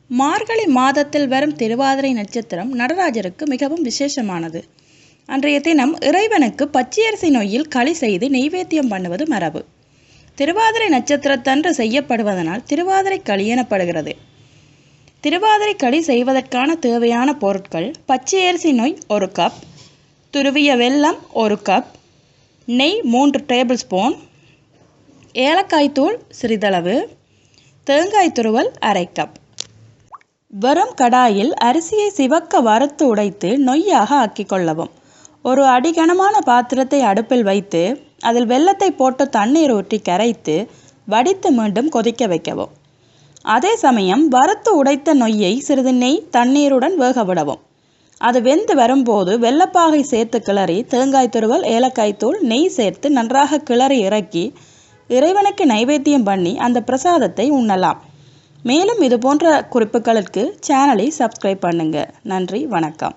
மார்கழி மாதத்தில் வரும் திருவாதிரை நட்சத்திரம் நடராஜருக்கு மிகவும் விசேஷமானது. அன்றைய தினம் இறைவனுக்கு பச்சையரிசி நொய்யில் களி செய்து நெய்வேத்தியம் பண்ணுவது மரபு. திருவாதிரை நட்சத்திரத்தன்று செய்யப்படுவதனால் திருவாதிரை களி எனப்படுகிறது. திருவாதிரை களி செய்வதற்கான தேவையான பொருட்கள்: பச்சையரிசி நொய் 1 கப், துருவிய வெல்லம் 1 கப், நெய் 3 டேபிள் ஸ்பூன், ஏலக்காய் தூள் சிறிதளவு, தேங்காய் துருவல் 1/2 கப். வெறும் கடாயில் அரிசியை சிவக்க வறுத்து உடைத்து நொய்யாக ஆக்கிக் கொள்ளவும். ஒரு அடிகனமான பாத்திரத்தை அடுப்பில் வைத்து அதில் வெல்லத்தை போட்டு தண்ணீர் ஊற்றி கரைத்து வடித்து மீண்டும் கொதிக்க வைக்கவும். அதே சமயம் வறுத்து உடைத்த நொய்யை சிறிது நெய் தண்ணீருடன் வேக விடவும். அது வெந்து வரும்போது வெல்லப்பாகை சேர்த்து கிளறி தேங்காய் துருவல், ஏலக்காய் தூள், நெய் சேர்த்து நன்றாக கிளறி இறக்கி இறைவனுக்கு நைவேத்தியம் பண்ணி அந்த பிரசாதத்தை உண்ணலாம். மேலும் இது போன்ற குறிப்புகளுக்கு சேனலை சப்ஸ்கிரைப் பண்ணுங்க. நன்றி, வணக்கம்.